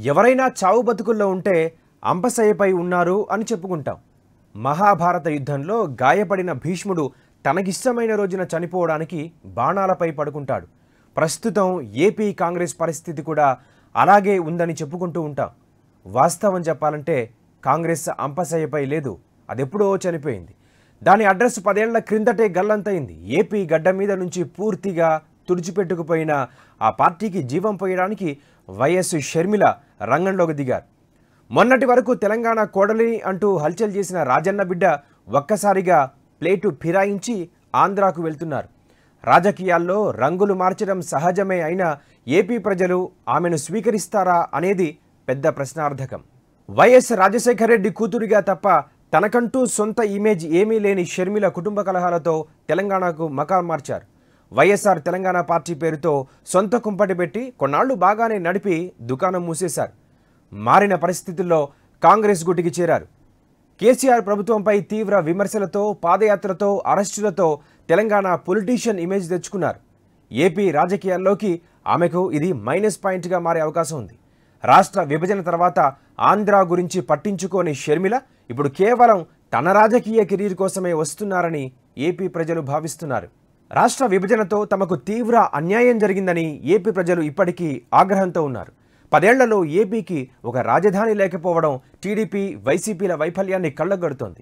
ఎవరైనా చావు బతుకుల్లో ఉంటే అంపశయ్యపై ఉన్నారు అని చెప్పుకుంటాం. మహాభారత యుద్ధంలో గాయపడిన భీష్ముడు తనకిష్టమైన రోజున చనిపోవడానికి బాణాలపై పడుకుంటాడు. ప్రస్తుతం ఏపీ కాంగ్రెస్ పరిస్థితి కూడా అలాగే ఉందని చెప్పుకుంటూ ఉంటాం. వాస్తవం చెప్పాలంటే కాంగ్రెస్ అంపశయ్యపై లేదు, అదెప్పుడో చనిపోయింది. దాని అడ్రస్ 10 ఏళ్ల క్రిందటే గల్లంతైంది. ఏపీ గడ్డ మీద నుంచి పూర్తిగా తుడిచిపెట్టుకుపోయిన ఆ పార్టీకి జీవం పోయడానికి వైఎస్ షర్మిల రంగంలోకి దిగారు. మొన్నటి వరకు తెలంగాణ కోడలి అంటూ హల్చల్ చేసిన రాజన్న బిడ్డ ఒక్కసారిగా ప్లేటు ఫిరాయించి ఆంధ్రాకు వెళ్తున్నారు. రాజకీయాల్లో రంగులు మార్చడం సహజమే అయినా ఏపీ ప్రజలు ఆమెను స్వీకరిస్తారా అనేది పెద్ద ప్రశ్నార్థకం. వైఎస్ రాజశేఖర రెడ్డి కూతురిగా తప్ప తనకంటూ సొంత ఇమేజ్ ఏమీ లేని షర్మిల కుటుంబ కలహాలతో తెలంగాణకు మకాం మార్చారు. వైఎస్ఆర్ తెలంగాణ పార్టీ పేరుతో సొంత కుంపటి పెట్టి కొన్నాళ్లు బాగానే నడిపి దుకాణం మూసేశారు. మారిన పరిస్థితుల్లో కాంగ్రెస్ గుటికి చేరారు. కేసీఆర్ ప్రభుత్వంపై తీవ్ర విమర్శలతో, పాదయాత్రతో, అరెస్టులతో తెలంగాణ పొలిటీషియన్ ఇమేజ్ తెచ్చుకున్నారు. ఏపీ రాజకీయాల్లోకి ఆమెకు ఇది మైనస్ పాయింట్గా మారే అవకాశం ఉంది. రాష్ట్ర విభజన తర్వాత ఆంధ్ర గురించి పట్టించుకోని షర్మిల ఇప్పుడు కేవలం తన రాజకీయ కెరీర్ కోసమే వస్తున్నారని ఏపీ ప్రజలు భావిస్తున్నారు. రాష్ట్ర విభజనతో తమకు తీవ్ర అన్యాయం జరిగిందని ఏపీ ప్రజలు ఇప్పటికీ ఆగ్రహంతో ఉన్నారు. 10 ఏళ్లలో ఏపీకి ఒక రాజధాని లేకపోవడం టీడీపీ, వైసీపీల వైఫల్యాన్ని కళ్ళగడుతోంది.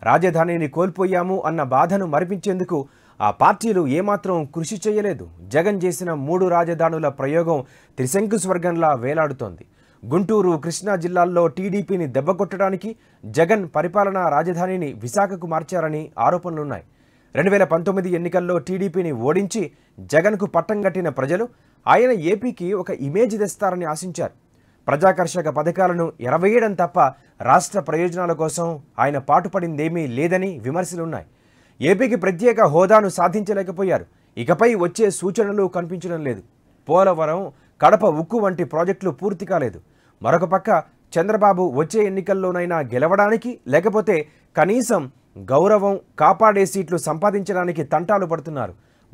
రాజధానిని కోల్పోయాము అన్న బాధను మరిపించేందుకు ఆ పార్టీలు ఏమాత్రం కృషి చేయలేదు. జగన్ చేసిన 3 రాజధానుల ప్రయోగం త్రిశంకు స్వర్గంలా వేలాడుతోంది. గుంటూరు, కృష్ణా జిల్లాల్లో టీడీపీని దెబ్బకొట్టడానికి జగన్ పరిపాలనా రాజధానిని విశాఖకు మార్చారని ఆరోపణలున్నాయి. 2019 ఎన్నికల్లో టీడీపీని ఓడించి జగన్కు పట్టం కట్టిన ప్రజలు ఆయన ఏపీకి ఒక ఇమేజ్ తెస్తారని ఆశించారు. ప్రజాకర్షక పథకాలను ఎరవేయడం తప్ప రాష్ట్ర ప్రయోజనాల కోసం ఆయన పాటుపడిందేమీ లేదని విమర్శలున్నాయి. ఏపీకి ప్రత్యేక హోదాను సాధించలేకపోయారు. ఇకపై వచ్చే సూచనలు కనిపించడం లేదు. పోలవరం, కడప ఉక్కు వంటి ప్రాజెక్టులు పూర్తి కాలేదు. మరొక పక్క చంద్రబాబు వచ్చే ఎన్నికల్లోనైనా గెలవడానికి, లేకపోతే కనీసం గౌరవం కాపాడే సీట్లు సంపాదించడానికి తంటాలు పడుతున్నారు.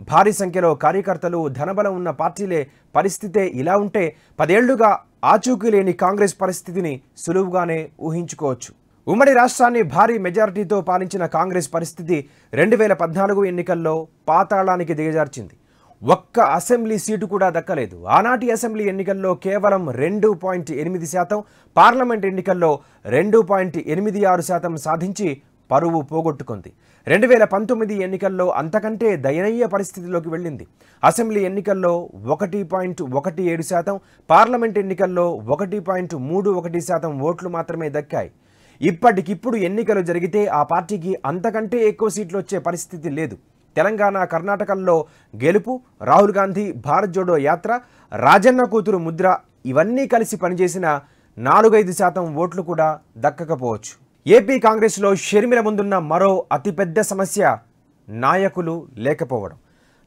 భారీ సంఖ్యలో కార్యకర్తలు, ధనబలం ఉన్న పార్టీలే పరిస్థితే ఇలా ఉంటే 10 ఏళ్లుగా ఆచూకీ లేని కాంగ్రెస్ పరిస్థితిని సులువుగానే ఊహించుకోవచ్చు. ఉమ్మడి రాష్ట్రాన్ని భారీ మెజారిటీతో పాలించిన కాంగ్రెస్ పరిస్థితి 2014 ఎన్నికల్లో పాతాళానికి దిగజార్చింది. ఒక్క అసెంబ్లీ సీటు కూడా దక్కలేదు. ఆనాటి అసెంబ్లీ ఎన్నికల్లో కేవలం 2.8%, పార్లమెంట్ ఎన్నికల్లో 2.86% సాధించి పరువు పోగొట్టుకుంది. 2019 ఎన్నికల్లో అంతకంటే దయనీయ పరిస్థితిలోకి వెళ్ళింది. అసెంబ్లీ ఎన్నికల్లో 1.17%, పార్లమెంట్ ఎన్నికల్లో 1.31% ఓట్లు మాత్రమే దక్కాయి. ఇప్పటికిప్పుడు ఎన్నికలు జరిగితే ఆ పార్టీకి అంతకంటే ఎక్కువ సీట్లు వచ్చే పరిస్థితి లేదు. తెలంగాణ, కర్ణాటకల్లో గెలుపు, రాహుల్ గాంధీ భారత్ జోడో యాత్ర, రాజన్న కూతురు ముద్ర ఇవన్నీ కలిసి పనిచేసిన 4-5% ఓట్లు కూడా దక్కకపోవచ్చు. ఏపీ కాంగ్రెస్లో షర్మిల ముందున్న మరో అతిపెద్ద సమస్య నాయకులు లేకపోవడం.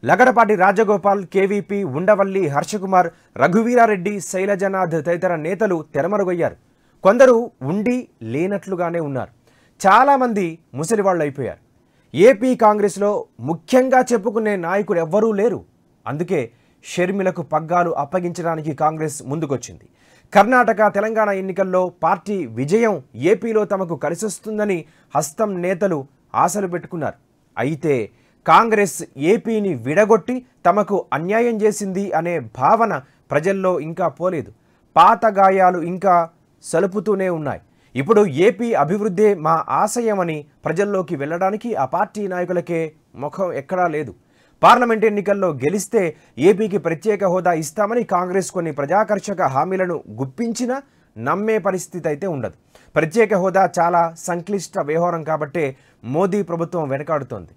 లగడపాటి రాజగోపాల్, కేవీపీ, ఉండవల్లి, హర్షకుమార్, రఘువీరారెడ్డి, శైలజనాథ్ తదితర నేతలు తెరమరుగయ్యారు. కొందరు ఉండి లేనట్లుగానే ఉన్నారు. చాలామంది ముసలివాళ్ళు అయిపోయారు. ఏపీ కాంగ్రెస్లో ముఖ్యంగా చెప్పుకునే నాయకుడు ఎవ్వరూ లేరు. అందుకే షర్మిలకు పగ్గాలు అప్పగించడానికి కాంగ్రెస్ ముందుకొచ్చింది. కర్ణాటక, తెలంగాణ ఎన్నికల్లో పార్టీ విజయం ఏపీలో తమకు కలిసొస్తుందని హస్తం నేతలు ఆశలు పెట్టుకున్నారు. అయితే కాంగ్రెస్ ఏపీని విడగొట్టి తమకు అన్యాయం చేసింది అనే భావన ప్రజల్లో ఇంకా పోలేదు. పాత గాయాలు ఇంకా సలుపుతూనే ఉన్నాయి. ఇప్పుడు ఏపీ అభివృద్ధే మా ఆశయమని ప్రజల్లోకి వెళ్ళడానికి ఆ పార్టీ నాయకులకే ముఖం ఎక్కడా లేదు. పార్లమెంట్ ఎన్నికల్లో గెలిస్తే ఏపీకి ప్రత్యేక హోదా ఇస్తామని కాంగ్రెస్ కొన్ని ప్రజాకర్షక హామీలను గుప్పించినా నమ్మే పరిస్థితి అయితే ఉండదు. ప్రత్యేక హోదా చాలా సంక్లిష్ట వ్యవహారం కాబట్టే మోదీ ప్రభుత్వం వెనకాడుతోంది.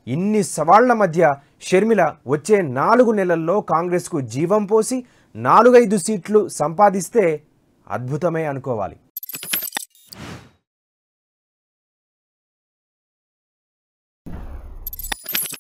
ఇన్ని సవాళ్ల మధ్య షర్మిల వచ్చే 4 నెలల్లో కాంగ్రెస్కు జీవం పోసి 4-5 సీట్లు సంపాదిస్తే అద్భుతమే అనుకోవాలి.